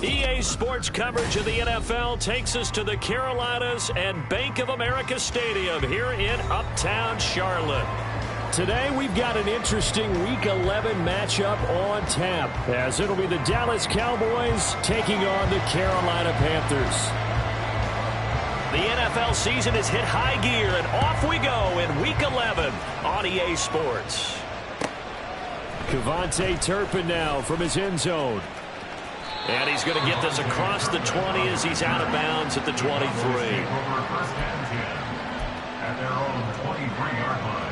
EA Sports coverage of the NFL takes us to the Carolinas and Bank of America Stadium here in Uptown Charlotte. Today we've got an interesting Week 11 matchup on tap, as it'll be the Dallas Cowboys taking on the Carolina Panthers. The NFL season has hit high gear, and off we go in Week 11 on EA Sports. Kevontae Turpin now from his end zone. And he's going to get this across the 20 as he's out of bounds at the 23. At their own 23-yard line.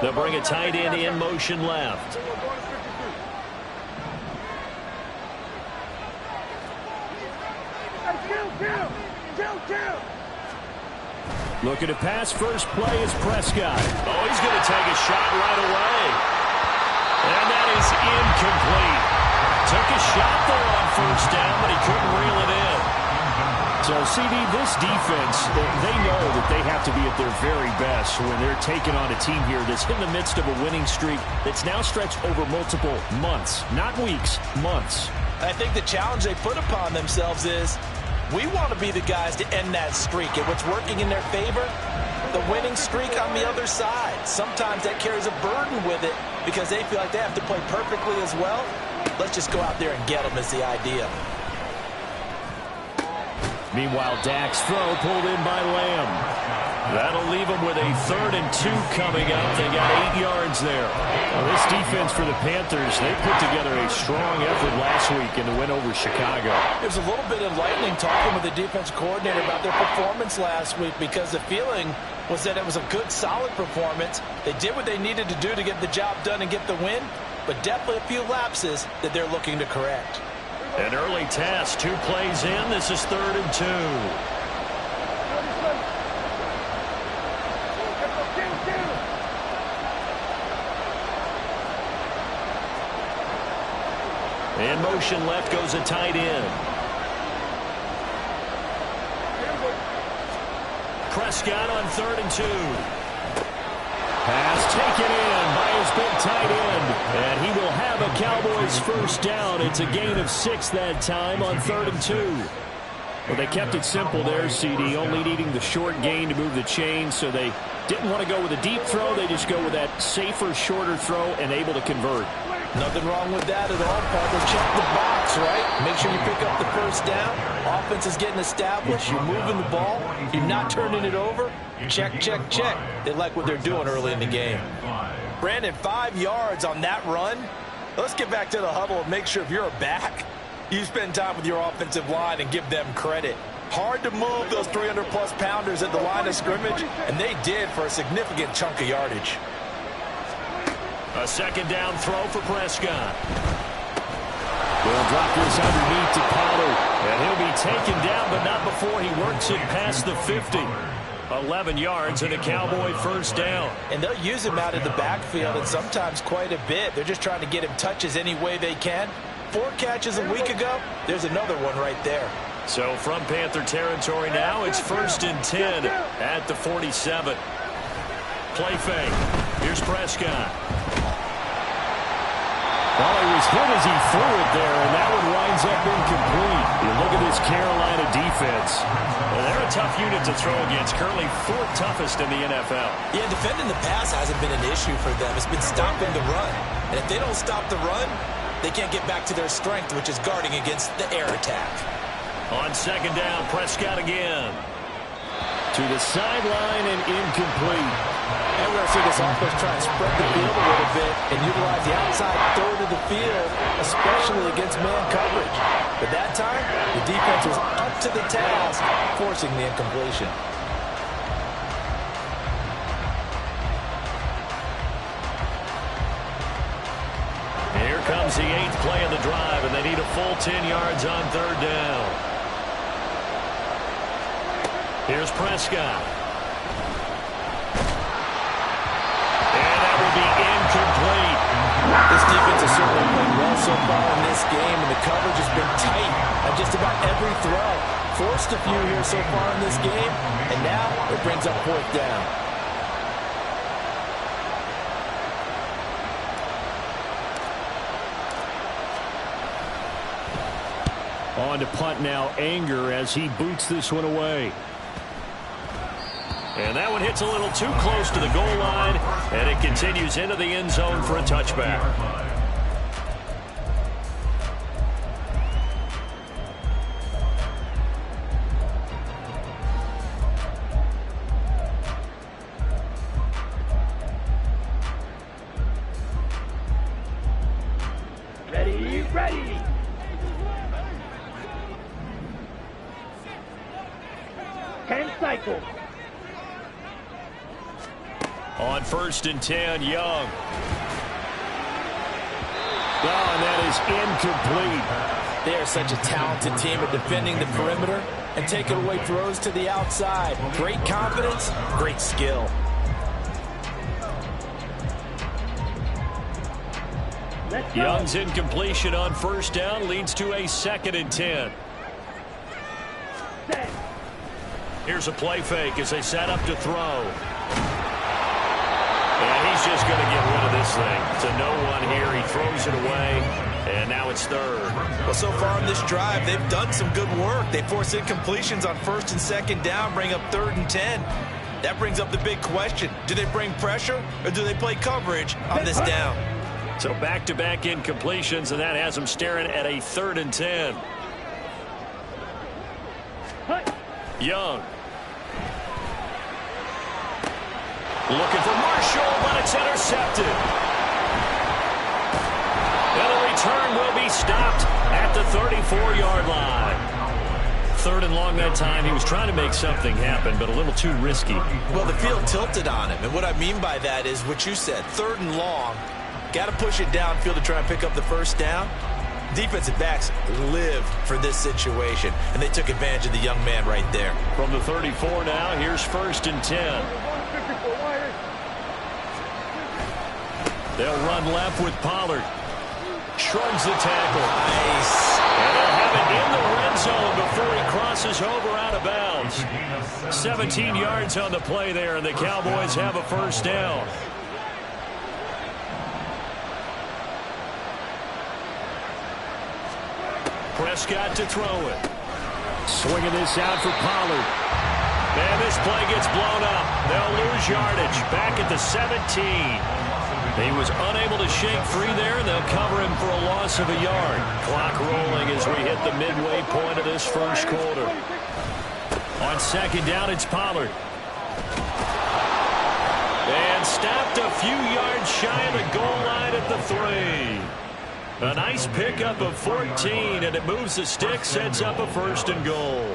They'll bring a tight end in motion left. Looking to pass, first play is Prescott. Oh, he's going to take a shot right away. And that is incomplete. Took a shot there on first down, but he couldn't reel it in. So, CD, this defense, they know that they have to be at their very best when they're taking on a team here that's in the midst of a winning streak that's now stretched over multiple months, not weeks, months. I think the challenge they put upon themselves is we want to be the guys to end that streak. And what's working in their favor, the winning streak on the other side. Sometimes that carries a burden with it because they feel like they have to play perfectly as well. Let's just go out there and get them is the idea. Meanwhile, Dak's throw pulled in by Lamb. That'll leave them with a 3rd and 2 coming up. They got 8 yards there. Well, this defense for the Panthers, they put together a strong effort last week in the win over Chicago. There's a little bit enlightening talking with the defense coordinator about their performance last week because the feeling was that it was a good, solid performance. They did what they needed to do to get the job done and get the win, but definitely a few lapses that they're looking to correct. An early test, 2 plays in. This is 3rd and 2. In motion left goes a tight end. Prescott on 3rd and 2. Pass taken in by his big tight end. And he will have a Cowboys first down. It's a gain of 6 that time on 3rd and 2. Well, they kept it simple there, CD, only needing the short gain to move the chain, so they didn't want to go with a deep throw. They just go with that safer, shorter throw and able to convert. Nothing wrong with that at all, partner. Check the box, right? Make sure you pick up the first down. Offense is getting established. You're moving the ball. You're not turning it over. Check, check, check. They like what they're doing early in the game. Brandon, 5 yards on that run. Let's get back to the huddle and make sure if you're a back, you spend time with your offensive line and give them credit. Hard to move those 300-plus pounders at the line of scrimmage, and they did for a significant chunk of yardage. A second down throw for Prescott. They'll drop this underneath to Pollard, and he'll be taken down, but not before he works it past the 50. 11 yards and a Cowboy first down. And they'll use him out in the backfield, and sometimes quite a bit. They're just trying to get him touches any way they can. 4 catches a week ago, there's another one right there. So from Panther territory now, it's 1st and 10 at the 47. Play fake. Here's Prescott. Well, he was hit as he threw it there, and that one winds up incomplete. You look at this Carolina defense. Well, they're a tough unit to throw against, currently 4th toughest in the NFL. Yeah, defending the pass hasn't been an issue for them. It's been stopping the run. And if they don't stop the run, they can't get back to their strength, which is guarding against the air attack. On second down, Prescott again. To the sideline and incomplete. And we're going to see this offense try and spread the field a little bit and utilize the outside third of the field, especially against man coverage. But that time, the defense was up to the task, forcing the incompletion. Here comes the 8th play of the drive, and they need a full 10 yards on third down. Here's Prescott. And that will be incomplete. This defense has certainly played well so far in this game, and the coverage has been tight on just about every throw. Forced a few here so far in this game, and now it brings up 4th down. On to punt now, Anger, as he boots this one away. And that one hits a little too close to the goal line, and it continues into the end zone for a touchback. Ready, ready. Cycle. On 1st and 10, Young. Oh, and that is incomplete. They are such a talented team at defending the perimeter and taking away throws to the outside. Great confidence, great skill. Young's incompletion on 1st down leads to a 2nd and 10. Here's a play fake as they set up to throw. And he's just going to get rid of this thing. To no one here. He throws it away, and now it's 3rd. Well, so far in this drive, they've done some good work. They force incompletions on 1st and 2nd down, bring up 3rd and 10. That brings up the big question. Do they bring pressure, or do they play coverage on this down? So back-to-back incompletions, and that has them staring at a 3rd and 10. Young. Looking for Marshall, but it's intercepted. And the return will be stopped at the 34-yard line. 3rd and long that time. He was trying to make something happen, but a little too risky. Well, the field tilted on him, and what I mean by that is what you said. 3rd and long. Got to push it downfield to try and pick up the first down. Defensive backs lived for this situation, and they took advantage of the young man right there. From the 34 now, here's 1st and 10. They'll run left with Pollard. Shrugs the tackle. Nice. And they'll have it in the red zone before he crosses over out of bounds. 17 yards on the play there, and the Cowboys have a first down. Prescott to throw it. Swinging this out for Pollard. And this play gets blown up. They'll lose yardage. Back at the 17. He was unable to shake free there, and they'll cover him for a loss of a yard. Clock rolling as we hit the midway point of this first quarter. On second down, it's Pollard. And stopped a few yards shy of the goal line at the 3. A nice pickup of 14, and it moves the stick, sets up a 1st and goal.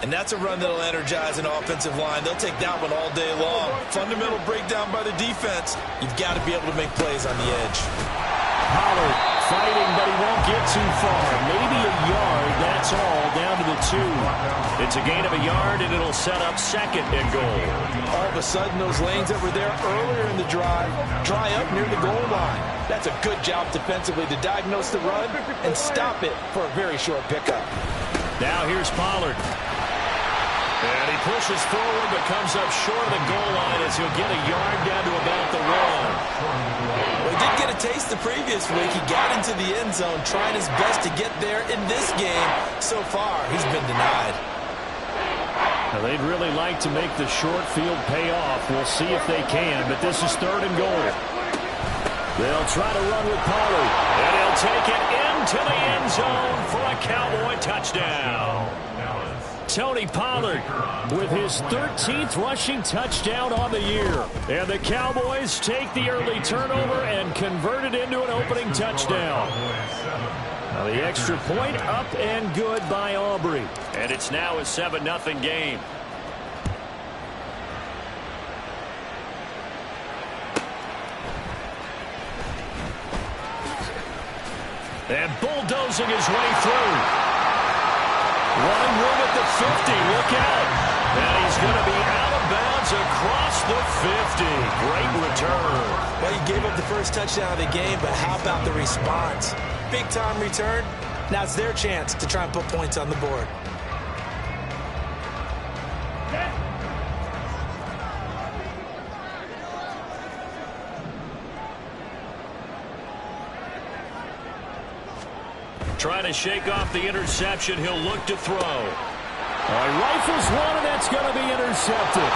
And that's a run that'll energize an offensive line. They'll take that one all day long. Fundamental breakdown by the defense. You've got to be able to make plays on the edge. Pollard fighting, but he won't get too far. Maybe a yard, that's all, down to the 2. It's a gain of a yard, and it'll set up 2nd and goal. All of a sudden, those lanes that were there earlier in the drive dry up near the goal line. That's a good job defensively to diagnose the run and stop it for a very short pickup. Now here's Pollard. And he pushes forward but comes up short of the goal line as he'll get a yard down to about the 1. Well, he did get a taste the previous week. He got into the end zone trying his best to get there in this game. So far, he's been denied. Now, they'd really like to make the short field pay off. We'll see if they can, but this is 3rd and goal. They'll try to run with Pollard, and he'll take it into the end zone for a Cowboy touchdown. Tony Pollard with his 13th rushing touchdown on the year. And the Cowboys take the early turnover and convert it into an opening touchdown. Now the extra point up and good by Aubrey. And it's now a 7-0 game. And bulldozing his way through. Running room at the 50. Look out. And he's going to be out of bounds across the 50. Great return. Well, he gave up the first touchdown of the game, but how about the response? Big-time return. Now it's their chance to try and put points on the board. Trying to shake off the interception. He'll look to throw. Rifles one, and that's going to be intercepted.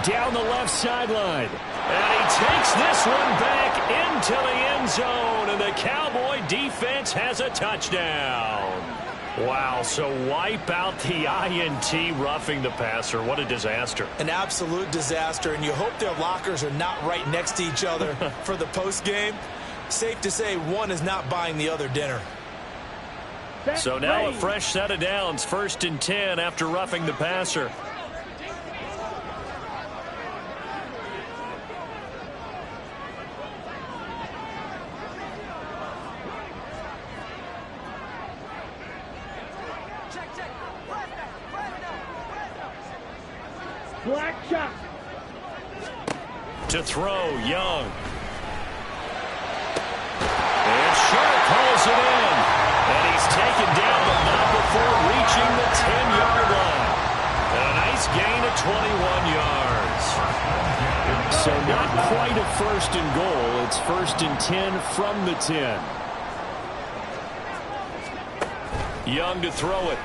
Down the left sideline. And he takes this one back into the end zone, and the Cowboy defense has a touchdown. Wow, so wipe out the INT roughing the passer. What a disaster. An absolute disaster, and you hope their lockers are not right next to each other for the postgame. Safe to say one is not buying the other dinner. So now a fresh set of downs, 1st and 10 after roughing the passer. Black shot. To throw, Young. And Sharp pulls it in. And he's taken down, but not before reaching the 10-yard line. And a nice gain of 21 yards. So not quite a 1st and goal. It's 1st and 10 from the 10. Young to throw it.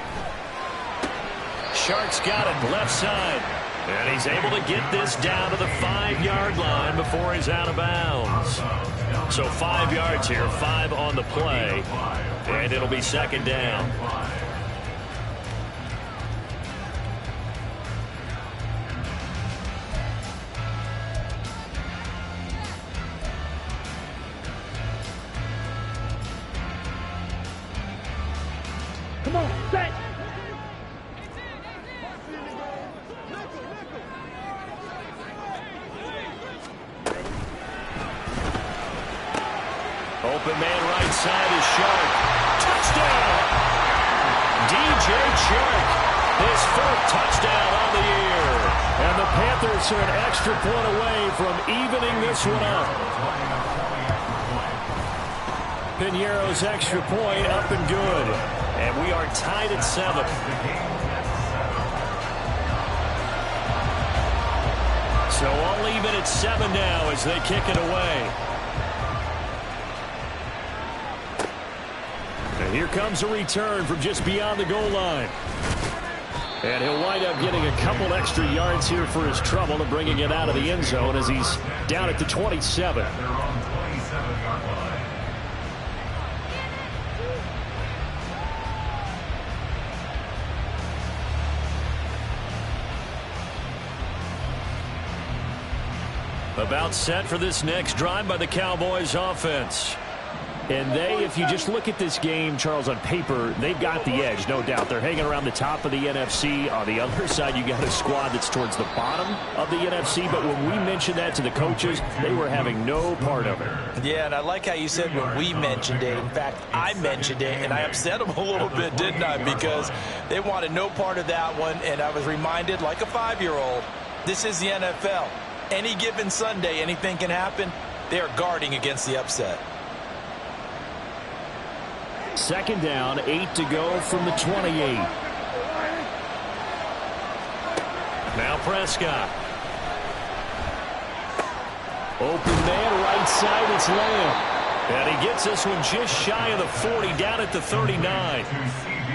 Shark's got it left side. And he's able to get this down to the 5-yard line before he's out of bounds. So 5 yards here, 5 on the play. And it'll be 2nd down. Come on, set. Open man right side is Shark. Touchdown! DJ Shark, his 4th touchdown on the year. And the Panthers are an extra point away from evening this one up. Piñeiro's extra point up and good. And we are tied at 7. So all even at 7 now as they kick it away. And here comes a return from just beyond the goal line. And he'll wind up getting a couple extra yards here for his trouble and bringing it out of the end zone as he's down at the 27. About set for this next drive by the Cowboys offense. And they, if you just look at this game, Charles, on paper, they've got the edge, no doubt. They're hanging around the top of the NFC. On the other side, you got a squad that's towards the bottom of the NFC. But when we mentioned that to the coaches, they were having no part of it. Yeah, and I like how you said when we mentioned it. In fact, I mentioned it, and I upset them a little bit, didn't I? Because they wanted no part of that one, and I was reminded, like a 5-year-old, this is the NFL. Any given Sunday, anything can happen. They are guarding against the upset. Second down, 8 to go from the 28. Now Prescott. Open man, right side, it's Lamb. And he gets this one just shy of the 40, down at the 39.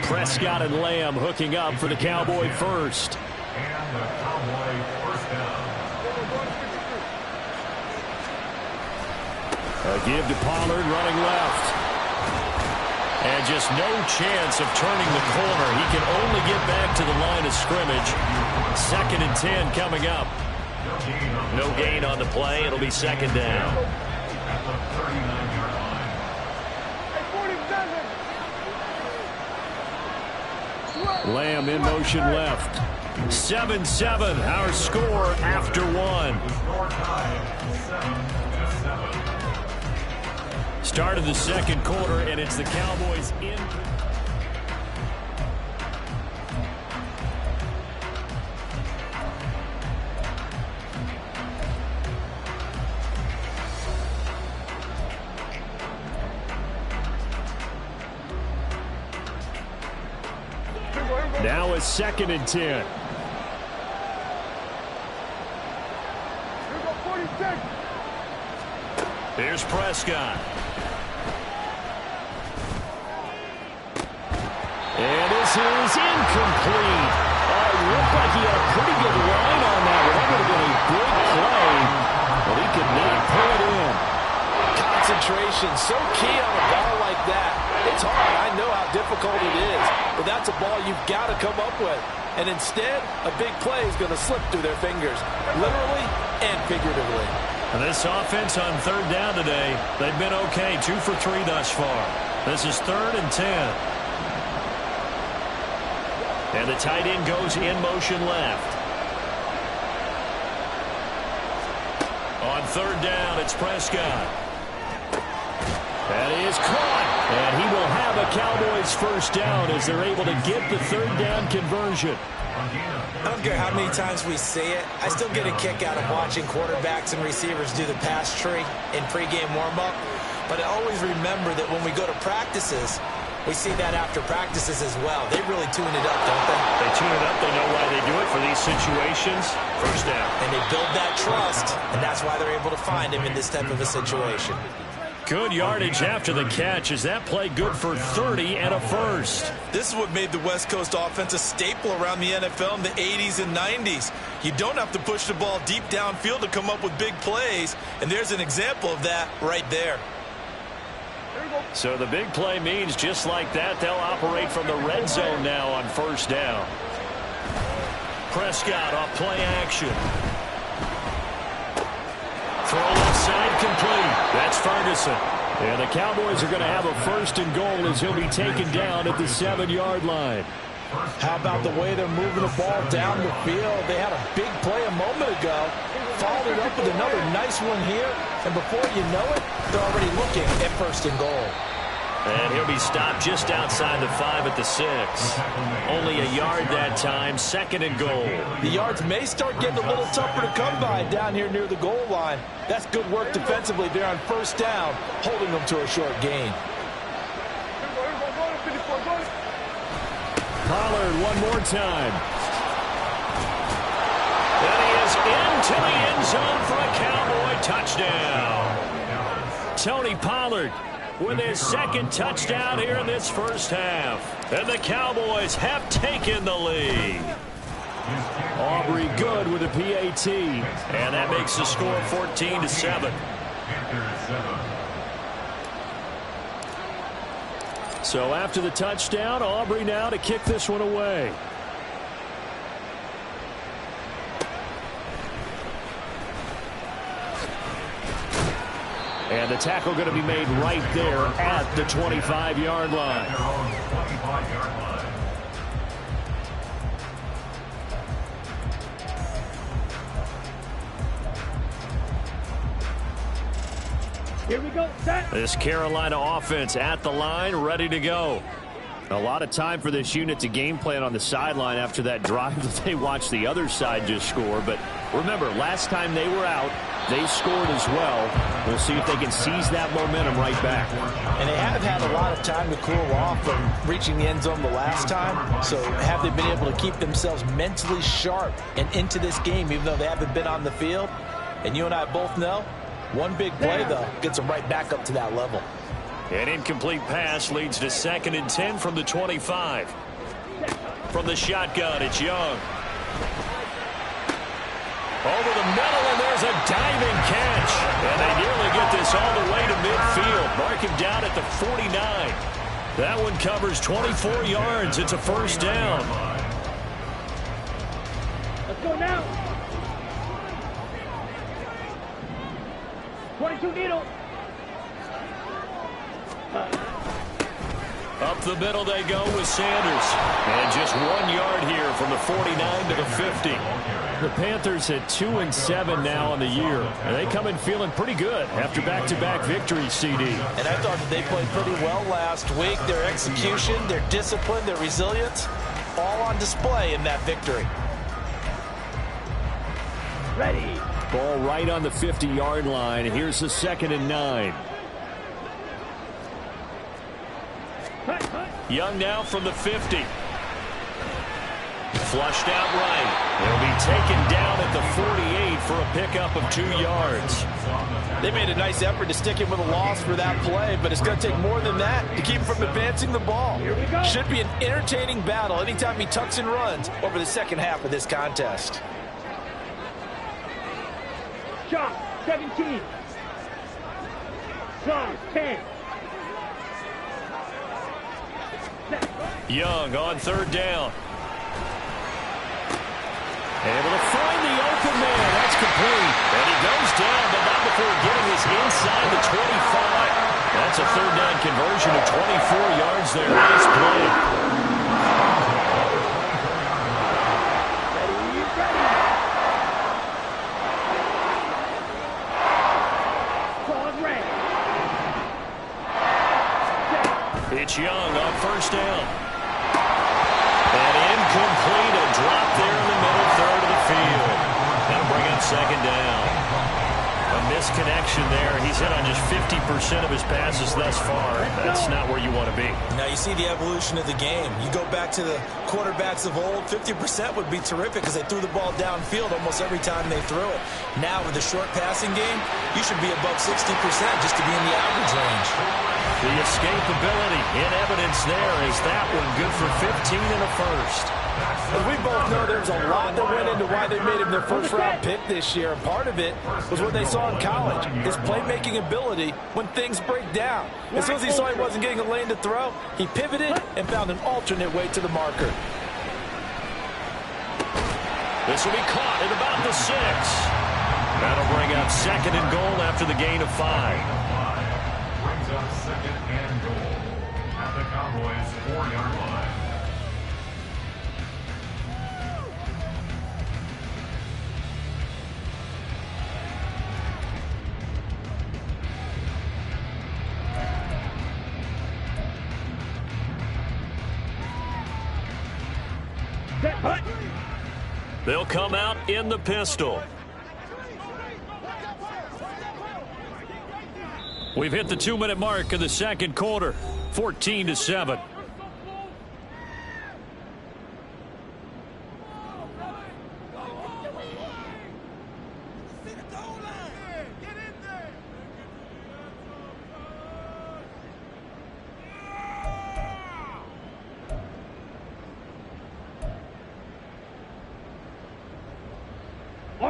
Prescott and Lamb hooking up for the Cowboy first. A give to Pollard, running left. And just no chance of turning the corner. He can only get back to the line of scrimmage. 2nd and 10 coming up. No gain on the play. It'll be 2nd down. Lamb in motion left. 7-7, our score after 1. Start of the second quarter, and it's the Cowboys in. Now a 2nd and 10. Here's Prescott. And this is incomplete. It looked like he had a pretty good line on that. That would have been a big play, but he could not pull it in. Concentration, so key on a ball like that. It's hard. I know how difficult it is, but that's a ball you've got to come up with. And instead, a big play is going to slip through their fingers, literally and figuratively. And this offense on 3rd down today, they've been okay, 2 for 3 thus far. This is 3rd and 10. And the tight end goes in motion left. On 3rd down, it's Prescott. That is caught. And he will have a Cowboys 1st down as they're able to get the 3rd down conversion. I don't care how many times we see it. I still get a kick out of watching quarterbacks and receivers do the pass tree in pregame warm-up. But I always remember that when we go to practices, we see that after practices as well. They really tune it up, don't they? They tune it up. They know why they do it for these situations. 1st down. And they build that trust, and that's why they're able to find him in this type of a situation. Good yardage after the catch. Is that play good for 30 and a 1st? This is what made the West Coast offense a staple around the NFL in the 80s and 90s. You don't have to push the ball deep downfield to come up with big plays, and there's an example of that right there. So the big play means just like that, they'll operate from the red zone now on 1st down. Prescott off play action. Throw left side complete. That's Ferguson. And the Cowboys are going to have a 1st and goal as he'll be taken down at the 7-yard line. How about the way they're moving the ball down the field? They had a big play a moment ago. Followed it up with another nice one here. And before you know it, they're already looking at 1st and goal. And he'll be stopped just outside the 5 at the 6. Only a yard that time, 2nd and goal. The yards may start getting a little tougher to come by down here near the goal line. That's good work defensively there on 1st down, holding them to a short gain. Pollard one more time. And he is into the end zone for a Cowboy touchdown. Tony Pollard with his second touchdown here in this first half. And the Cowboys have taken the lead. Aubrey good with a PAT. And that makes the score 14-7. So after the touchdown, Aubrey now to kick this one away. And the tackle going to be made right there at the 25-yard line. Here we go. Set. This Carolina offense at the line, ready to go. A lot of time for this unit to game plan on the sideline after that drive that they watched the other side just score. But remember, last time they were out, they scored as well. We'll see if they can seize that momentum right back. And they have had a lot of time to cool off from reaching the end zone the last time. So have they been able to keep themselves mentally sharp and into this game, even though they haven't been on the field? And you and I both know, one big play, though, gets them right back up to that level. An incomplete pass leads to 2nd and 10 from the 25. From the shotgun, it's Young. Over the middle, and there's a diving catch. And they nearly get this all the way to midfield. Mark him down at the 49. That one covers 24 yards. It's a first down. Let's go now. 22 needle. Up the middle they go with Sanders. And just 1 yard here from the 49 to the 50. The Panthers at 2-7 now on the year. And they come in feeling pretty good after back-to-back victories, CD. And I thought that they played pretty well last week. Their execution, their discipline, their resilience, all on display in that victory. Ready. Ball right on the 50-yard line. Here's the 2nd and 9. Young now from the 50. Flushed out right. They'll be taken down at the 48 for a pickup of 2 yards. They made a nice effort to stick him with a loss for that play, but it's going to take more than that to keep him from advancing the ball. Here we go. Should be an entertaining battle anytime he tucks and runs over the second half of this contest. Shot. 17. Slide. 10. Young on 3rd down. Able to find the open man. That's complete. And he goes down, but not before getting this inside the 25. That's a 3rd down conversion of 24 yards there. Nice play. It's Young on 1st down. And incomplete, a drop there in the middle 3rd of the field. That'll bring up 2nd down. A misconnection there. He's hit on just 50% of his passes thus far. That's not where you want to be. Now you see the evolution of the game. You go back to the quarterbacks of old, 50% would be terrific because they threw the ball downfield almost every time they threw it. Now with the short passing game, you should be above 60% just to be in the average range. The escapability in evidence there is that one good for 15 and a first. As we both know, there's a lot that went into why they made him their first-round pick this year. And part of it was what they saw in college, his playmaking ability when things break down. As soon as he saw he wasn't getting a lane to throw, he pivoted and found an alternate way to the marker. This will be caught at about the 6. That'll bring up 2nd and goal after the gain of 5. Brings up 2nd and goal at the Cowboys' 4-yard line. They'll come out in the pistol. We've hit the 2-minute mark of the 2nd quarter. 14-7.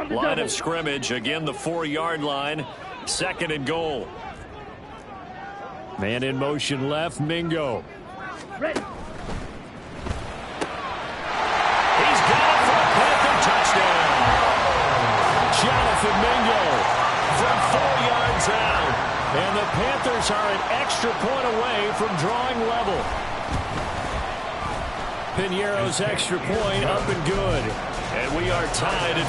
On the Line double. of scrimmage, again the 4-yard line. 2nd and goal. Man in motion left, Mingo. Ready. He's got it for a Panther touchdown. Jonathan Mingo from 4 yards out. And the Panthers are an extra point away from drawing level. Piñeiro's extra point up and good. And we are tied at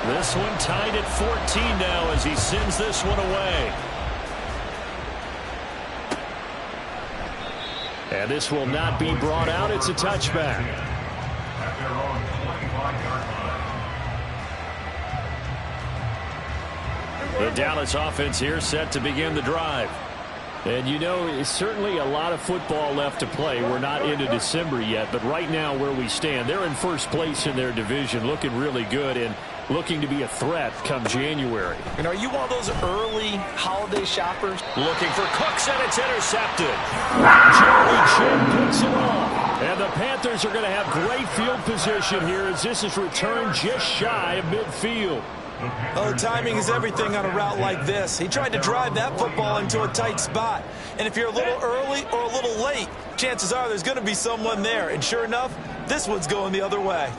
14. This one tied at 14 now as he sends this one away. And this will not be brought out. It's a touchback. At their own 25-yard line. The Dallas offense here set to begin the drive. And you know, it's certainly a lot of football left to play. We're not into December yet, but right now where we stand, they're in first place in their division, looking really good and looking to be a threat come January. And are you one of those early holiday shoppers? Looking for Cooks, and it's intercepted. Joey Chin picks it off. And the Panthers are going to have great field position here as this is returned just shy of midfield. Oh, timing is everything on a route like this. He tried to drive that football into a tight spot. And if you're a little early or a little late, chances are there's going to be someone there. And sure enough, this one's going the other way.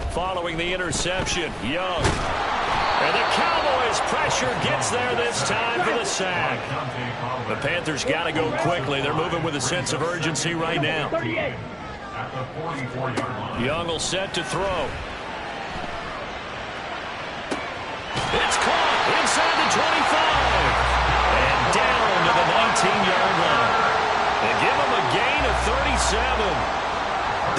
Following the interception, Young. And the Cowboys pressure gets there this time for the sack. The Panthers got to go quickly. They're moving with a sense of urgency right now. 38. At the 44-yard line. Young will set to throw. It's caught inside the 25. And down to the 19-yard line. And give him a gain of 37.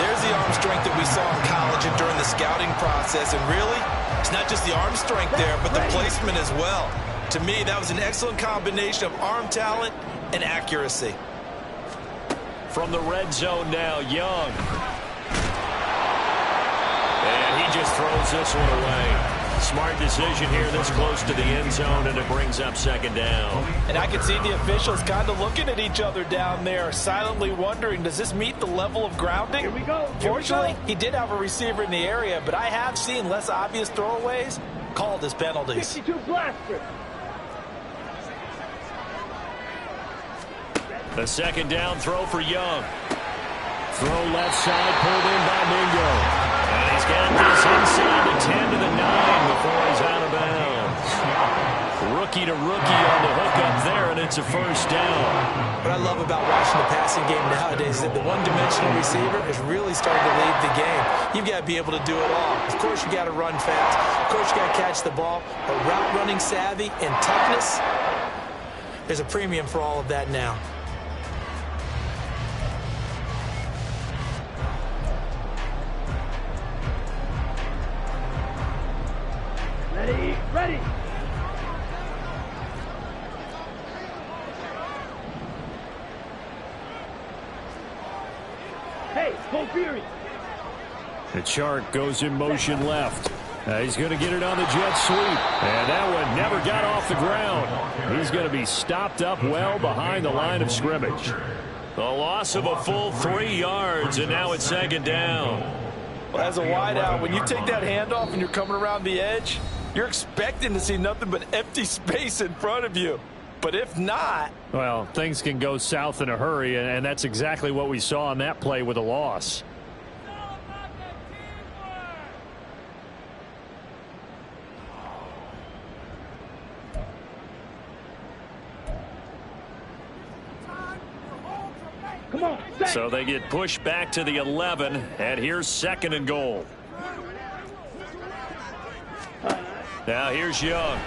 There's the arm strength that we saw in college and during the scouting process. And really, it's not just the arm strength there, but the placement as well. To me, that was an excellent combination of arm talent and accuracy. From the red zone now, Young. And he just throws this one away. Smart decision here this close to the end zone, and it brings up 2nd down. And I can see the officials kind of looking at each other down there, silently wondering, does this meet the level of grounding? Here we go. Fortunately, he did have a receiver in the area, but I have seen less obvious throwaways called as penalties. 52 blaster. The 2nd down throw for Young. Throw left side, pulled in by Mingo. And he's got this inside the 10 to the 9 before he's out of bounds. Rookie to rookie on the hook up there, and it's a 1st down. What I love about watching the passing game nowadays is that the one-dimensional receiver is really starting to lead the game. You've got to be able to do it all. Of course, you got to run fast. Of course, you got to catch the ball. But route running savvy and toughness, there's a premium for all of that now. Ready. Ready. Hey, go Fury. The chart goes in motion left. He's going to get it on the jet sweep. And that one never got off the ground. He's going to be stopped up well behind the line of scrimmage. The loss of a full 3 yards, and now it's 2nd down. Well, as a wideout, when you take that handoff and you're coming around the edge, you're expecting to see nothing but empty space in front of you. But if not... Well, things can go south in a hurry, and that's exactly what we saw on that play with a loss. Come on. Set. So they get pushed back to the 11, and here's 2nd and goal. Now here's Young.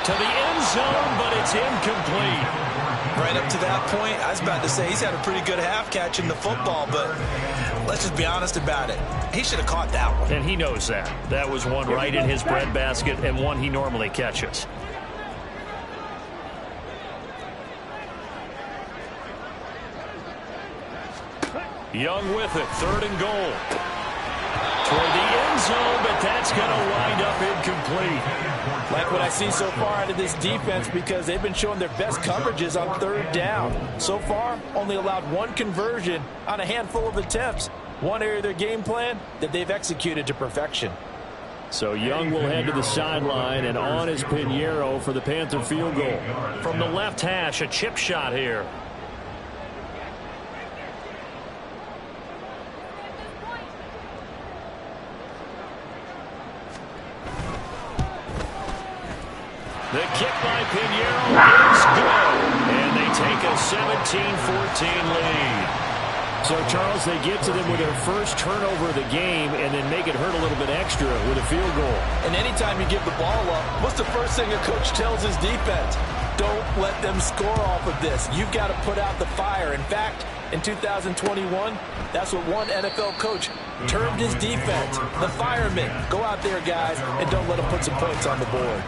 To the end zone, but it's incomplete. Right up to that point, I was about to say he's had a pretty good half catching the football, but let's just be honest about it. He should have caught that one. And he knows that. That was one right in his breadbasket and one he normally catches. Young with it, 3rd and goal. Toward the end zone, but that's going to wind up incomplete. Like what I see so far out of this defense, because they've been showing their best coverages on third down. So far, only allowed one conversion on a handful of attempts. One area of their game plan that they've executed to perfection. So Young will head to the sideline, and on is Pinheiro for the Panther field goal. From the left hash, a chip shot here. The kick by Pinheiro is good, and they take a 17-14 lead. So, Charles, they get to them with their first turnover of the game and then make it hurt a little bit extra with a field goal. And anytime you give the ball up, what's the first thing a coach tells his defense? Don't let them score off of this. You've got to put out the fire. In fact, in 2021, that's what one NFL coach termed his defense, the firemen. Go out there, guys, and don't let them put some points on the board.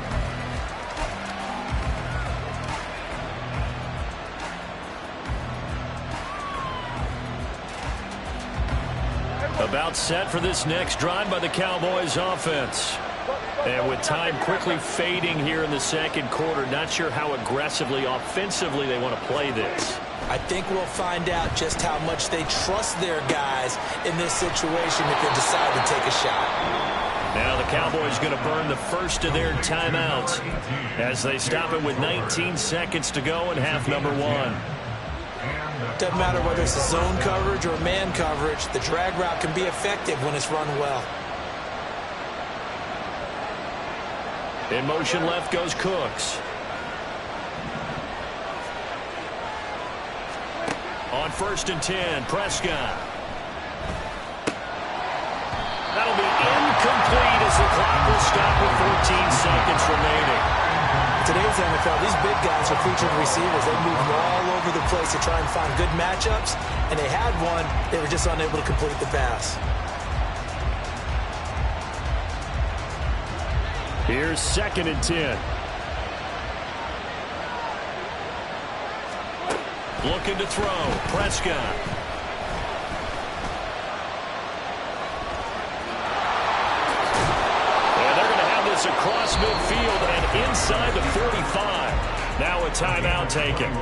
About set for this next drive by the Cowboys offense. And with time quickly fading here in the second quarter, not sure how aggressively, offensively they want to play this. I think we'll find out just how much they trust their guys in this situation if they decide to take a shot. Now the Cowboys going to burn the first of their timeouts as they stop it with 19 seconds to go in half number one. Doesn't matter whether it's a zone coverage or man coverage, the drag route can be effective when it's run well. In motion left goes Cooks. On 1st and 10, Prescott. That'll be incomplete as the clock will stop with 14 seconds remaining. Today's NFL, these big guys are featured receivers. They move all over the place to try and find good matchups, and they had one. They were just unable to complete the pass. Here's 2nd and 10. Looking to throw. Prescott. And they're going to have this across midfield and inside the 45. Now a timeout taken.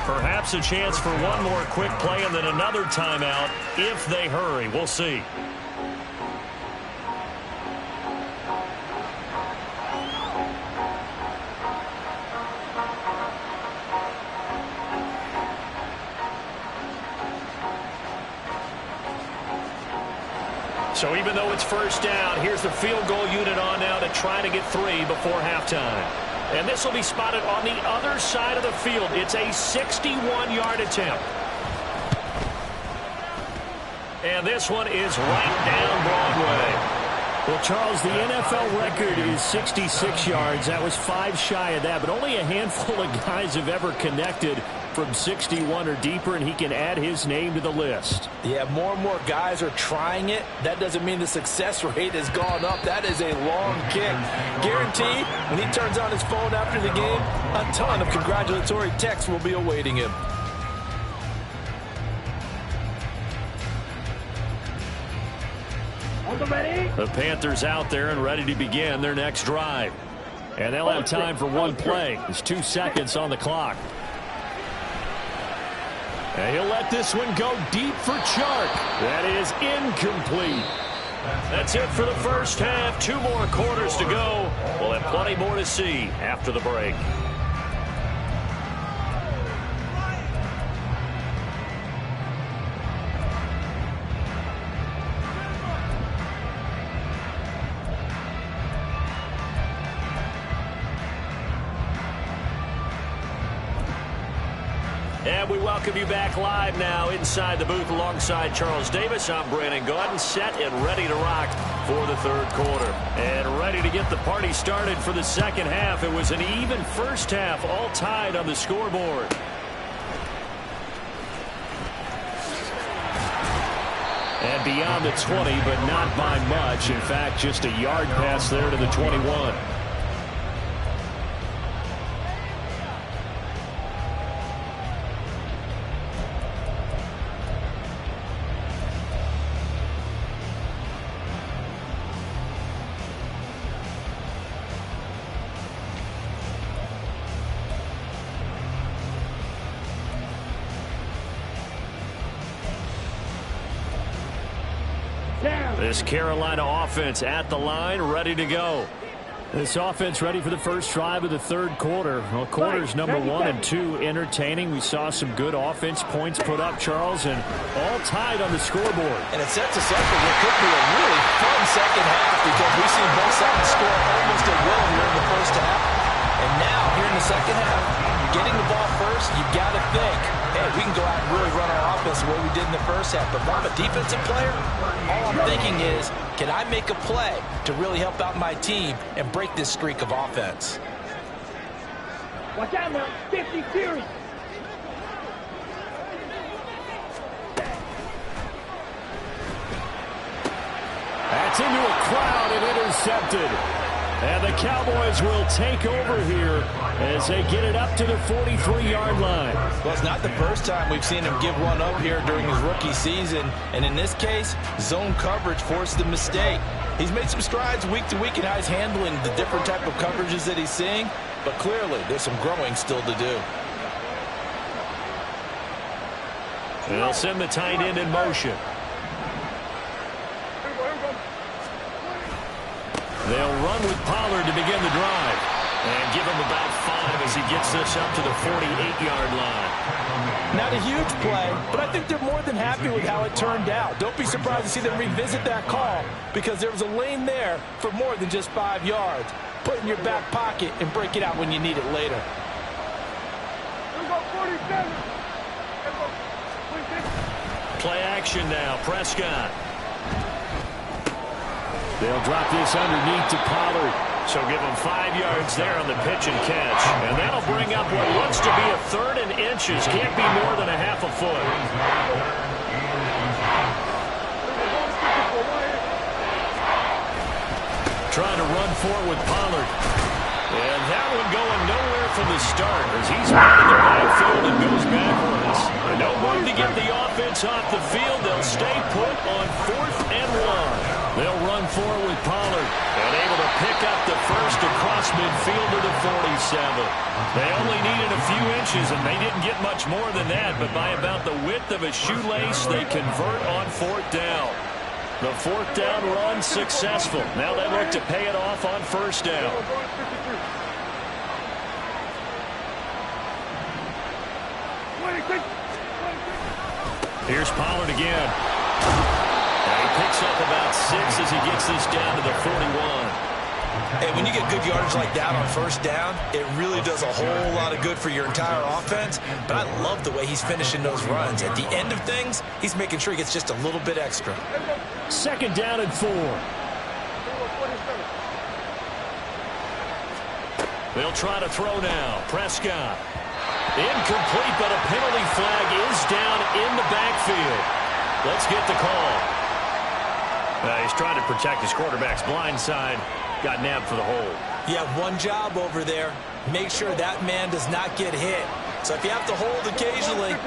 Perhaps a chance for one more quick play and then another timeout if they hurry. We'll see. So even though it's first down, here's the field goal unit on now to try to get 3 before halftime. And this will be spotted on the other side of the field. It's a 61-yard attempt. And this one is right down Broadway. Well, Charles, the NFL record is 66 yards. That was 5 shy of that, but only a handful of guys have ever connected from 61 or deeper, and he can add his name to the list. Yeah, more and more guys are trying it. That doesn't mean the success rate has gone up. That is a long kick. Guaranteed, when he turns on his phone after the game, a ton of congratulatory texts will be awaiting him. The Panthers out there and ready to begin their next drive. And they'll have time for one play. There's 2 seconds on the clock. And he'll let this one go deep for Chark. That is incomplete. That's it for the first half. 2 more quarters to go. We'll have plenty more to see after the break. And we welcome you back live now inside the booth alongside Charles Davis. I'm Brandon Gaudin, set and ready to rock for the third quarter. And ready to get the party started for the second half. It was an even first half, all tied on the scoreboard. And beyond the 20, but not by much. In fact, just a yard pass there to the 21. This Carolina offense at the line, ready to go. This offense ready for the first drive of the third quarter. Well, quarters number 1 and 2 entertaining. We saw some good offense points put up, Charles, and all tied on the scoreboard. And it sets us up for what could be a really fun second half because we've seen both sides score almost at will here in the first half. And now, here in the second half, getting the ball first, you've got to think, hey, we can go out and really run our offense the way we did in the first half. But if I'm a defensive player, all I'm thinking is, can I make a play to really help out my team and break this streak of offense? Watch out now. 50 series. That's into a crowd and intercepted. And the Cowboys will take over here as they get it up to the 43-yard line. Well, it's not the first time we've seen him give one up here during his rookie season. And in this case, zone coverage forced the mistake. He's made some strides week to week in how he's handling the different type of coverages that he's seeing. But clearly, there's some growing still to do. They'll send the tight end in motion. They'll run with Pollard to begin the drive. And give him about 5 as he gets this up to the 48-yard line. Not a huge play, but I think they're more than happy with how it turned out. Don't be surprised to see them revisit that call because there was a lane there for more than just 5 yards. Put it in your back pocket and break it out when you need it later. Play action now. Prescott. They'll drop this underneath to Pollard. So give him 5 yards there on the pitch and catch. And that'll bring up what looks to be a 3rd and inches. Can't be more than a half a foot. Trying to run for it with Pollard. And that one going nowhere from the start as he's out of the backfield and goes backwards. No move to get the offense off the field. They'll stay put on 4th and 1. They'll run forward with Pollard and able to pick up the first across midfield to the 47. They only needed a few inches, and they didn't get much more than that, but by about the width of a shoelace, they convert on 4th down. The 4th down run successful. Now they look to pay it off on 1st down. Here's Pollard again. And he picks up about 6 as he gets this down to the 41. And when you get good yardage like that on 1st down, it really does a whole lot of good for your entire offense. But I love the way he's finishing those runs. At the end of things, he's making sure he gets just a little bit extra. 2nd down and 4. They'll try to throw now. Prescott. Incomplete, but a penalty flag is down in the backfield. Let's get the call. He's trying to protect his quarterback's blind side. Got nabbed for the hold. You have one job over there. Make sure that man does not get hit. So if you have to hold occasionally,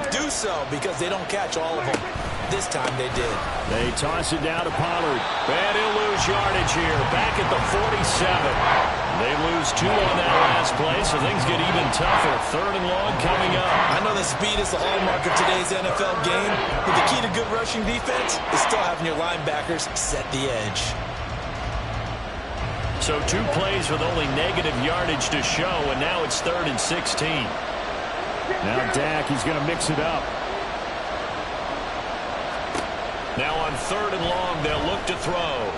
do so because they don't catch all of them. This time they did. They toss it down to Pollard. And he'll lose yardage here. Back at the 47. They lose 2 on that last play, so things get even tougher. 3rd and long coming up. I know that speed is the hallmark of today's NFL game, but the key to good rushing defense is still having your linebackers set the edge. So 2 plays with only negative yardage to show, and now it's 3rd and 16. Now Dak, he's going to mix it up. Now on 3rd and long, they'll look to throw.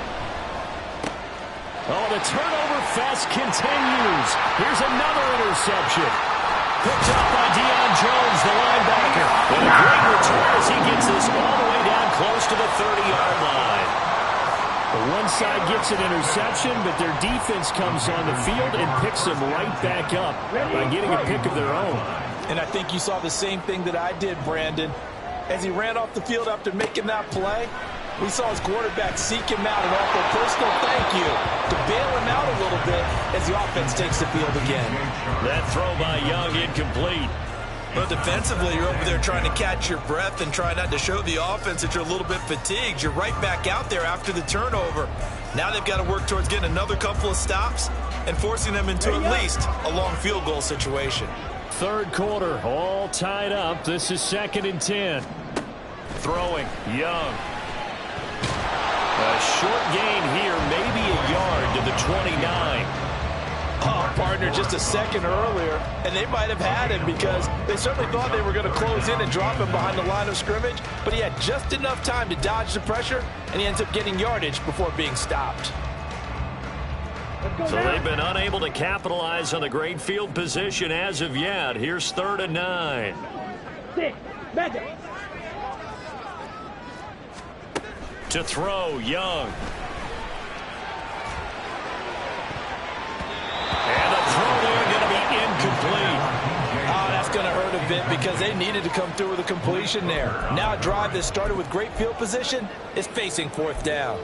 Oh, the turnover fest continues. Here's another interception. Picked up by Deion Jones, the linebacker. And a great return as he gets this all the way down close to the 30-yard line. The one side gets an interception, but their defense comes on the field and picks them right back up by getting a pick of their own. And I think you saw the same thing that I did, Brandon. As he ran off the field after making that play, we saw his quarterback seek him out and offer a personal thank you to bail him out a little bit as the offense takes the field again. That throw by Young incomplete. But defensively, you're over there trying to catch your breath and try not to show the offense that you're a little bit fatigued. You're right back out there after the turnover. Now they've got to work towards getting another couple of stops and forcing them into at least a long field goal situation. 3rd quarter, all tied up. This is 2nd and 10. Throwing, Young. A short gain here, maybe a yard to the 29. Oh, partner, just a second earlier, and they might have had him because they certainly thought they were going to close in and drop him behind the line of scrimmage, but he had just enough time to dodge the pressure, and he ends up getting yardage before being stopped. So they've been unable to capitalize on the great field position as of yet. Here's 3rd and 9. 6, better. To throw, Young. And the throw there going to be incomplete. Oh, that's going to hurt a bit because they needed to come through with a completion there. Now a drive that started with great field position is facing 4th down.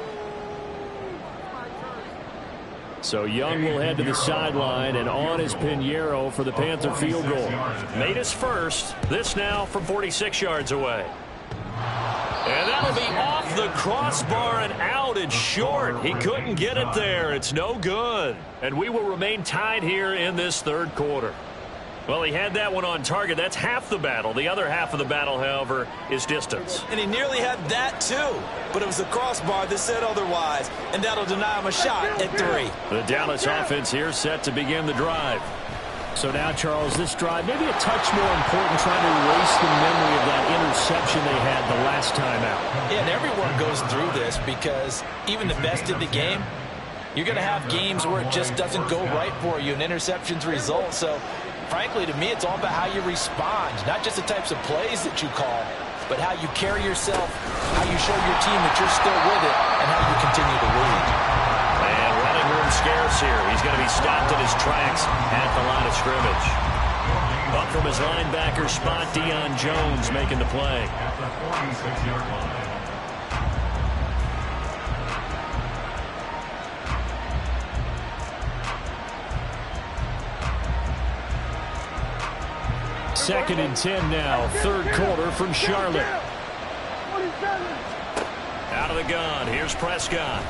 So Young will head to the sideline, and on is Pinheiro for the Panther field goal. Made his first. This now from 46 yards away. And that'll be off the crossbar and out. It's short. He couldn't get it there. It's no good. And we will remain tied here in this 3rd quarter. Well, he had that one on target. That's half the battle. The other half of the battle, however, is distance. And he nearly had that, too. But it was the crossbar that said otherwise, and that'll deny him a shot at 3. The Dallas offense here set to begin the drive. So now, Charles, this drive maybe a touch more important, trying to erase the memory of that interception they had the last time out. Yeah, and everyone goes through this because even the best of the game, you're going to have games where it just doesn't go right for you, and interceptions result. So, frankly, to me, it's all about how you respond, not just the types of plays that you call, but how you carry yourself, how you show your team that you're still with it, and how you continue to lead. And running room scarce here. He's going to be stopped in his tracks at the line of scrimmage. Up from his linebacker spot, Deion Jones making the play. At the 46-yard line. Second and 10 now, 3rd quarter from Charlotte. Out of the gun, here's Prescott.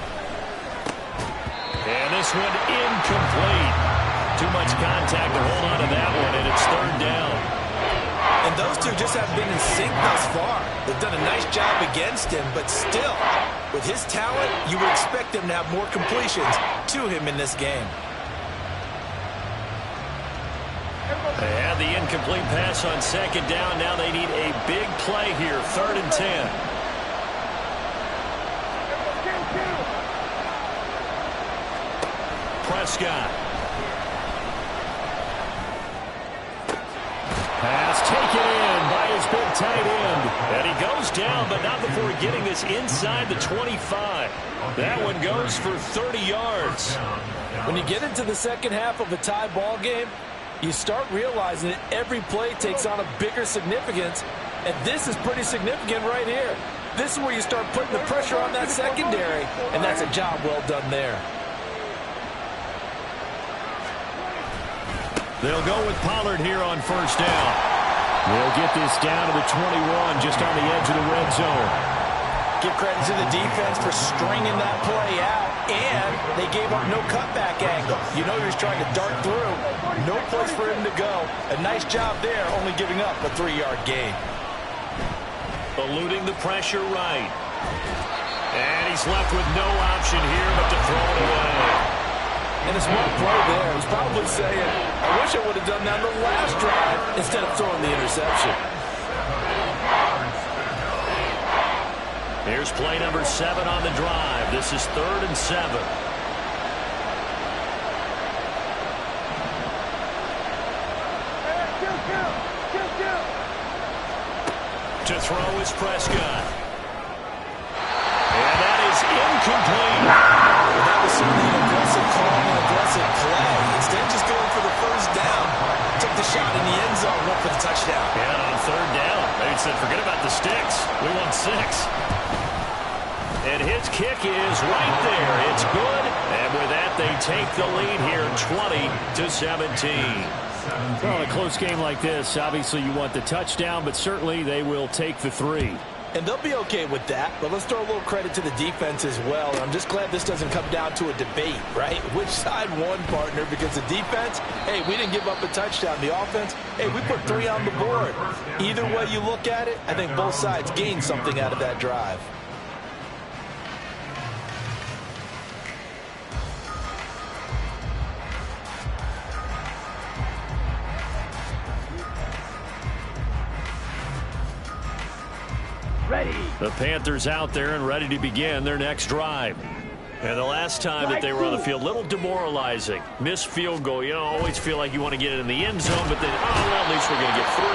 And this one incomplete. Too much contact to hold on to that one, and it's 3rd down. And those two just have been in sync thus far. They've done a nice job against him, but still, with his talent, you would expect him to have more completions to him in this game. They had the incomplete pass on 2nd down. Now they need a big play here, 3rd and 10. Prescott. Pass taken in by his big tight end. And he goes down, but not before getting this inside the 25. That one goes for 30 yards. When you get into the second half of a tie ball game, you start realizing that every play takes on a bigger significance, and this is pretty significant right here. This is where you start putting the pressure on that secondary, and that's a job well done there. They'll go with Pollard here on 1st down. They'll get this down to the 21, just on the edge of the red zone. Give credit to the defense for stringing that play out, and they gave up no cutback angle. You know he was trying to dart through. No place for him to go. A nice job there, only giving up a 3-yard gain. Eluding the pressure right. And he's left with no option here but to throw it away. And a smart play there. He's probably saying, I wish I would have done that on the last drive instead of throwing the interception. Here's play number 7 on the drive. This is 3rd and 7. To throw is Prescott. And that is incomplete. That was certainly an aggressive call and an aggressive play. Instead of just going for the 1st down, took the shot in the end zone, went for the touchdown. Yeah, on 3rd down. They said, forget about the sticks. We want 6. And his kick is right there. It's good. And with that, they take the lead here, 20-17. Well, in a close game like this, obviously you want the touchdown, but certainly they will take the 3. And they'll be okay with that, but let's throw a little credit to the defense as well. And I'm just glad this doesn't come down to a debate, right? Which side won, partner? Because the defense, hey, we didn't give up a touchdown. The offense, hey, we put 3 on the board. Either way you look at it, I think both sides gained something out of that drive. The Panthers out there and ready to begin their next drive. And the last time that they were on the field, a little demoralizing. Missed field goal. You always feel like you want to get it in the end zone, but then, well, at least we're going to get 3.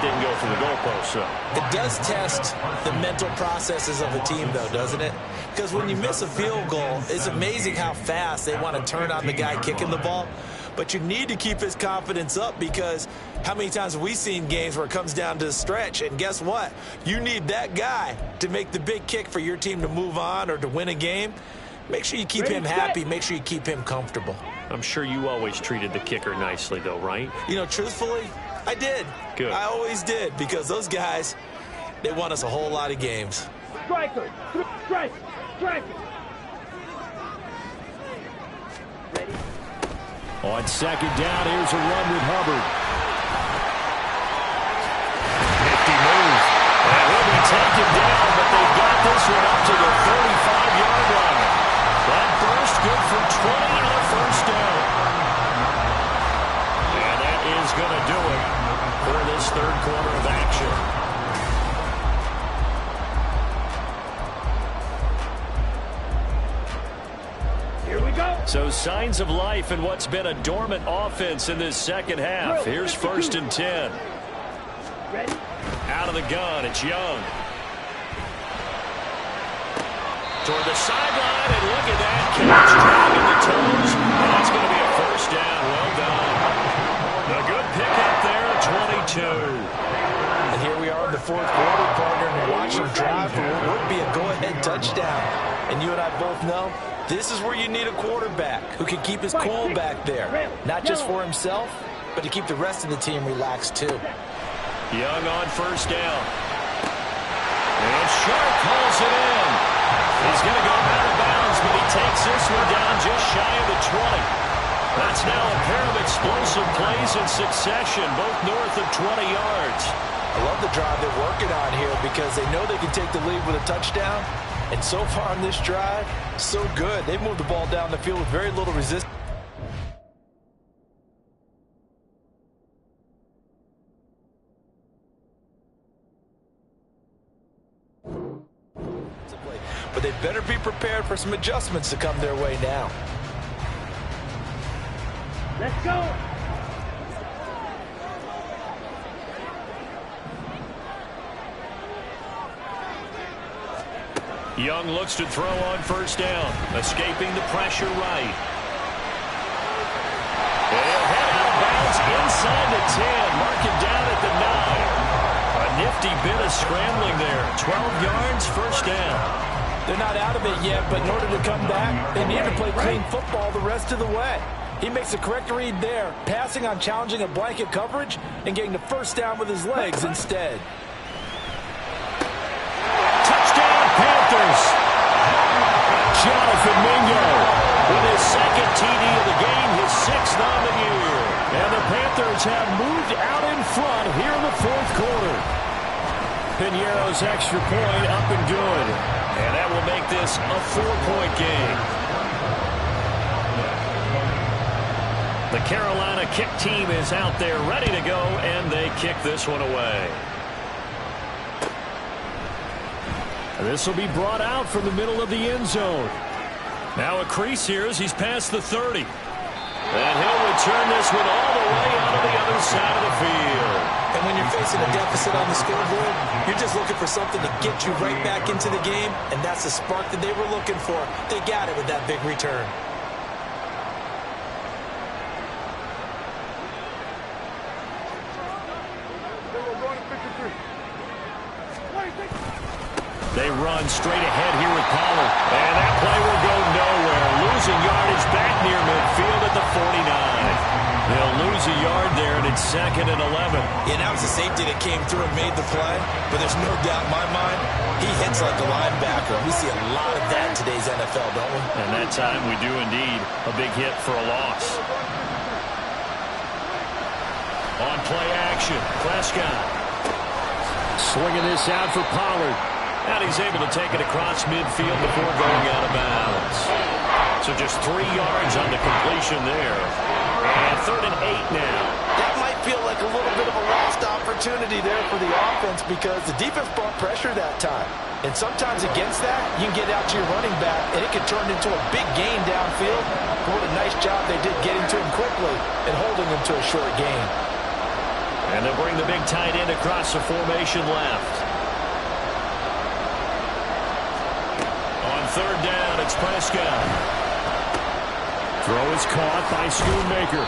Didn't go through the goalpost, so. It does test the mental processes of a team, though, doesn't it? Because when you miss a field goal, it's amazing how fast they want to turn on the guy kicking the ball. But you need to keep his confidence up, because how many times have we seen games where it comes down to the stretch, and guess what? You need that guy to make the big kick for your team to move on or to win a game. Make sure you keep him happy. Make sure you keep him comfortable. I'm sure you always treated the kicker nicely, though, right? You know, truthfully, I did. Good. I always did, because those guys, they won us a whole lot of games. Striker, strike, striker. Ready? On second down, here's a run with Hubbard. Nifty move. That will be taken down, but they've got this one up to the 35-yard line. That burst good for 20 and a first down. And that is going to do it for this third quarter of action. Here we go. So signs of life in what's been a dormant offense in this second half. Here's 1st and 10. Ready? Out of the gun, it's Young. Toward the sideline, and look at that catch, dragging the toes. And that's going to be a first down. Well done. A good pickup there at 22. And here we are in the fourth quarter, partner, and watch him drive for what would be a go-ahead touchdown. And you and I both know this is where you need a quarterback who can keep his cool back there. Not just for himself, but to keep the rest of the team relaxed too. Young on first down. And Sharp calls it in. He's going to go out of bounds, but he takes this one down just shy of the 20. That's now a pair of explosive plays in succession, both north of 20 yards. I love the drive they're working on here, because they know they can take the lead with a touchdown. And so far on this drive, so good. They moved the ball down the field with very little resistance. But they better be prepared for some adjustments to come their way now. Let's go. Young looks to throw on first down, escaping the pressure right. They'll head out of bounds inside the 10, mark it down at the 9. A nifty bit of scrambling there. 12 yards, first down. They're not out of it yet, but in order to come back, they need to play clean football the rest of the way. He makes the correct read there, passing on challenging a blanket coverage and getting the first down with his legs instead. Touchdown, Panthers! Jonathan Mingo with his second TD of the game, his 6th on the year. And the Panthers have moved out in front here in the fourth quarter. Piñeiro's extra point up and good. And that will make this a 4-point game. The Carolina kick team is out there ready to go, and they kick this one away. This will be brought out from the middle of the end zone. Now a crease here as he's past the 30. And he'll return this one all the way out of the other side of the field. And when you're facing a deficit on the scoreboard, you're just looking for something to get you right back into the game, and that's the spark that they were looking for. They got it with that big return. They run straight ahead here with Pollard. And that play will go nowhere. Losing yardage back near midfield at the 49. They'll lose a yard there, and it's 2nd and 11. Yeah, that was the safety that came through and made the play. But there's no doubt in my mind, he hits like a linebacker. We see a lot of that in today's NFL, don't we? And that time we do indeed. A big hit for a loss. On play action, Prescott. Swinging this out for Pollard. And he's able to take it across midfield before going out of bounds. So just 3 yards on the completion there. And 3rd and 8 now. That might feel like a little bit of a lost opportunity there for the offense because the defense brought pressure that time. And sometimes against that, you can get out to your running back, and it can turn into a big gain downfield. What a nice job they did getting to him quickly and holding him to a short gain. And they'll bring the big tight end across the formation left. On third down, it's Prescott. Throw is caught by Schoonmaker.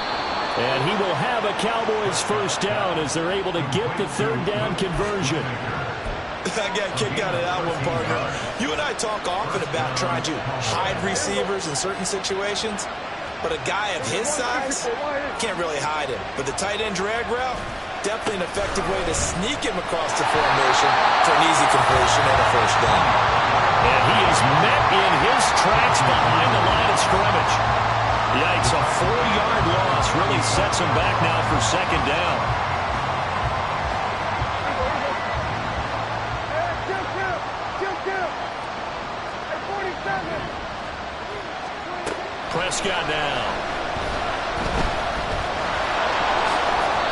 And he will have a Cowboys first down as they're able to get the third down conversion. I got a kick out of that one, partner. You and I talk often about trying to hide receivers in certain situations, but a guy of his size can't really hide him. But the tight end drag route, definitely an effective way to sneak him across the formation for an easy completion and a first down. And he is met in his tracks behind the line of scrimmage. Yikes, a 4-yard loss really sets him back now for second down. Prescott now.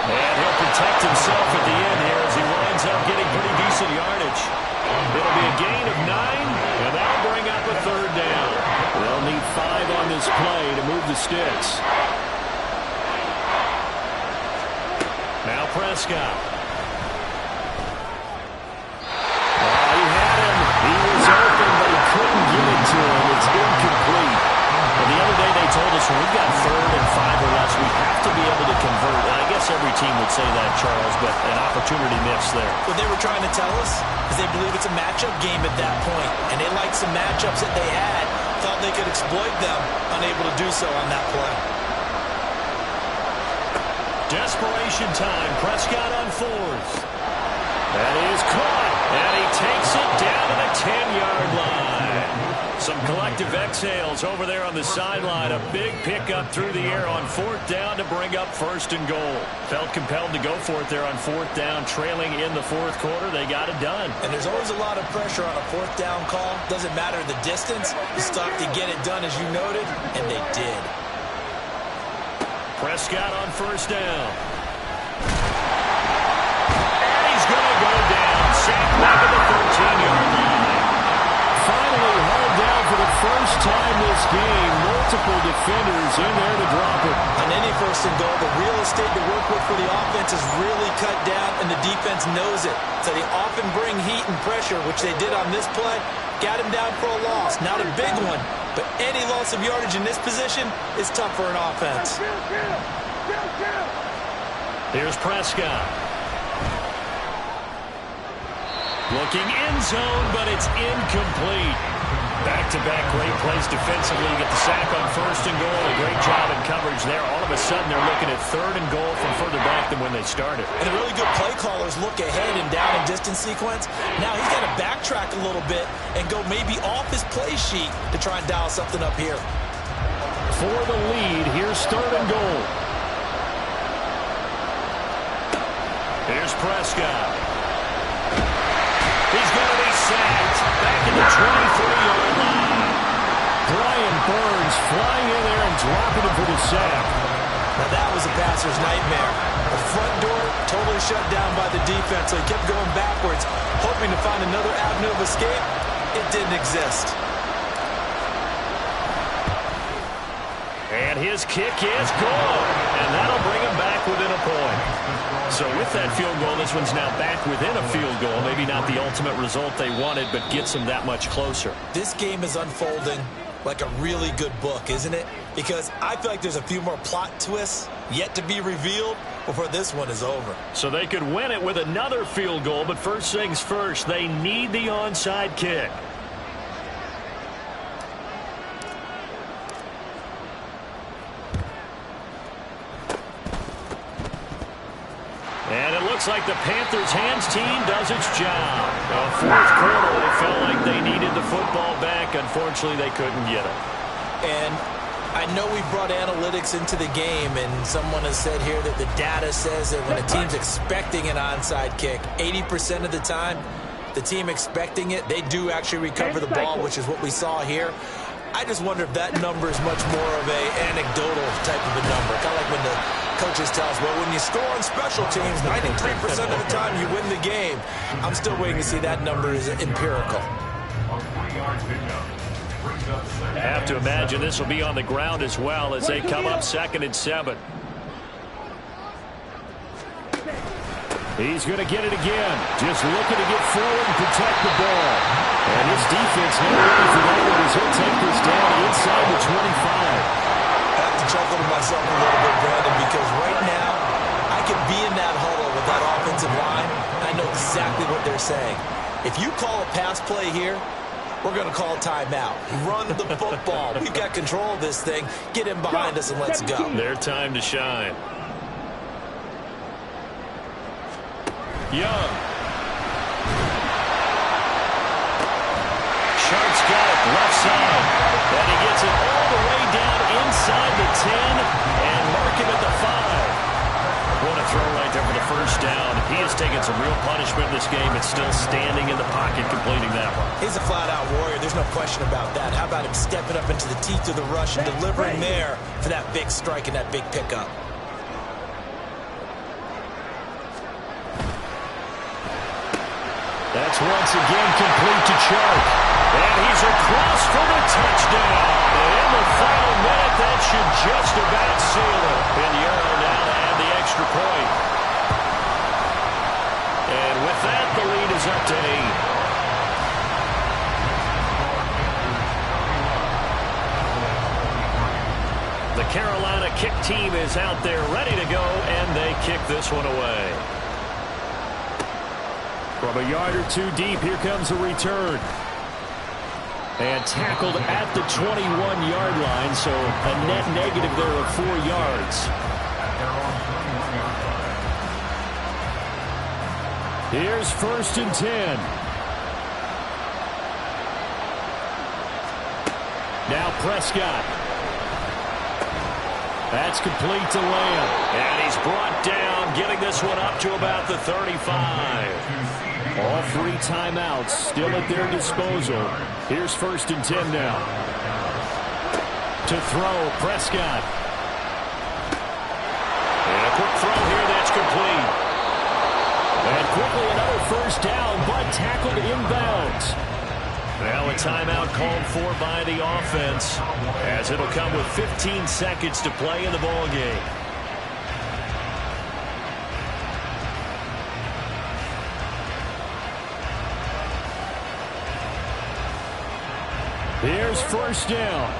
And he'll protect himself at the end here as he winds up getting pretty decent yardage. It'll be a gain of 9, and that'll bring up a third down. They'll need 5 on this play to move the sticks. Now Prescott. He had him. He was open, but he couldn't get it to him. It's incomplete. And the other day they told us when we've got 3rd and 5 or less, we have to be able to convert. And I guess every team would say that, Charles, but an opportunity missed there. What they were trying to tell us is they believe it's a matchup game at that point, and they liked some matchups that they had, thought they could exploit them, unable to do so on that play. Desperation time. Prescott on 4th. That is caught, and he takes it down to the 10-yard line. Some collective exhales over there on the sideline. A big pickup through the air on 4th down to bring up 1st and goal. Felt compelled to go for it there on 4th down, trailing in the 4th quarter. They got it done. And there's always a lot of pressure on a 4th down call. Doesn't matter the distance. You stop to get it done, as you noted, and they did. Prescott on 1st down. And he's going to go down. Sacked back at the 13-yard line. Finally hauled down for the first time this game. Multiple defenders in there to drop it. On any 1st and goal, the real estate to work with for the offense is really cut down, and the defense knows it. So they often bring heat and pressure, which they did on this play. Got him down for a loss. Not a big one, but any loss of yardage in this position is tough for an offense. Here's Prescott. Looking end zone, but it's incomplete. Back-to-back great plays defensively. You get the sack on 1st and goal. A great job in coverage there. All of a sudden, they're looking at 3rd and goal from further back than when they started. And the really good play callers look ahead and down and distance sequence. Now he's got to backtrack a little bit and go maybe off his play sheet to try and dial something up here. For the lead, here's 3rd and goal. Here's Prescott. He's going to be sacked back at the 23-yard line. Brian Burns flying in there and dropping him for the sack. Now that was a passer's nightmare. The front door totally shut down by the defense, so he kept going backwards, hoping to find another avenue of escape. It didn't exist. And his kick is good. And that'll bring him back within a point. So with that field goal, this one's now back within a field goal. Maybe not the ultimate result they wanted, but gets them that much closer. This game is unfolding like a really good book, isn't it? Because I feel like there's a few more plot twists yet to be revealed before this one is over. So they could win it with another field goal, but first things first, they need the onside kick. And it looks like the Panthers' hands team does its job. The 4th quarter, they felt like they needed the football back. Unfortunately, they couldn't get it. And I know we brought analytics into the game, and someone has said here that the data says that when a team's expecting an onside kick, 80% of the time, the team expecting it, they do actually recover the ball, which is what we saw here. I just wonder if that number is much more of a anecdotal type of a number. Kind of like when the coaches tell us, well, when you score on special teams, 93% of the time you win the game. I'm still waiting to see that number is empirical. I have to imagine this will be on the ground as well as they come up 2nd and 7. He's going to get it again. Just looking to get forward and protect the ball. And his defense not ready for that one as he'll take this down inside the 25. I have to chuckle to myself a little bit, Brandon, because right now I could be in that huddle with that offensive line. I know exactly what they're saying. If you call a pass play here, we're going to call timeout. Run the football. We've got control of this thing. Get him behind us and let's go. Their time to shine. Young. Sharp's got it left side. And he gets it all the way down inside the 10 and mark him at the 5. What a throw right there for the first down. He has taken some real punishment in this game and still standing in the pocket completing that one. He's a flat-out warrior. There's no question about that. How about him stepping up into the teeth of the rush and delivering there for that big strike and that big pickup? That's once again complete to Chark. And he's across for the touchdown. And in the final minute, that should just about seal it. Pinheiro now to add the extra point. And with that, the lead is up to 8. The Carolina kick team is out there ready to go, and they kick this one away. From a yard or two deep, here comes a return. And tackled at the 21-yard line, so a net negative there of 4 yards. Here's 1st and 10. Now Prescott. That's complete to Lamb. And he's brought down, getting this one up to about the 35. All 3 timeouts still at their disposal. Here's 1st and 10 now. To throw, Prescott. And a quick throw here that's complete. And quickly another 1st down, but tackled inbounds. Now a timeout called for by the offense, as it'll come with 15 seconds to play in the ball game. Here's 1st down.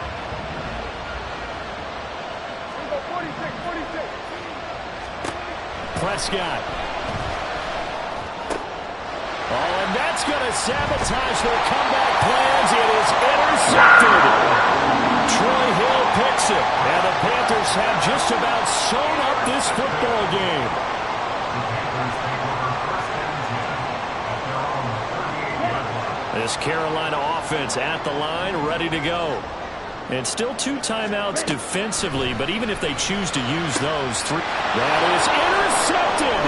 46. Prescott. Oh, and that's going to sabotage their comeback plans. It is intercepted. Troy Hill picks it. And the Panthers have just about sewn up this football game. This Carolina offense at the line, ready to go. And still 2 timeouts defensively, but even if they choose to use those 3, that is intercepted.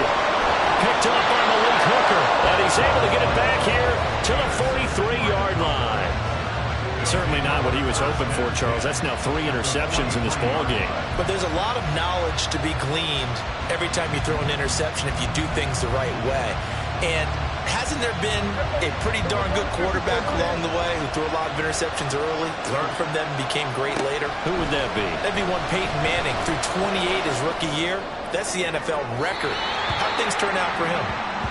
Picked up by Malik Hooker, and he's able to get it back here to the 43-yard line. Certainly not what he was hoping for, Charles. That's now 3 interceptions in this ball game. But there's a lot of knowledge to be gleaned every time you throw an interception if you do things the right way. And hasn't there been a pretty darn good quarterback along the way who threw a lot of interceptions early, learned from them, became great later? Who would that be? That'd be one Peyton Manning. Threw 28 his rookie year. That's the NFL record. How'd things turn out for him?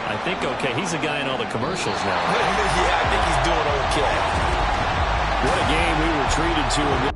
I think okay. He's a guy in all the commercials now. Yeah, I think he's doing okay. What a game we were treated to in this.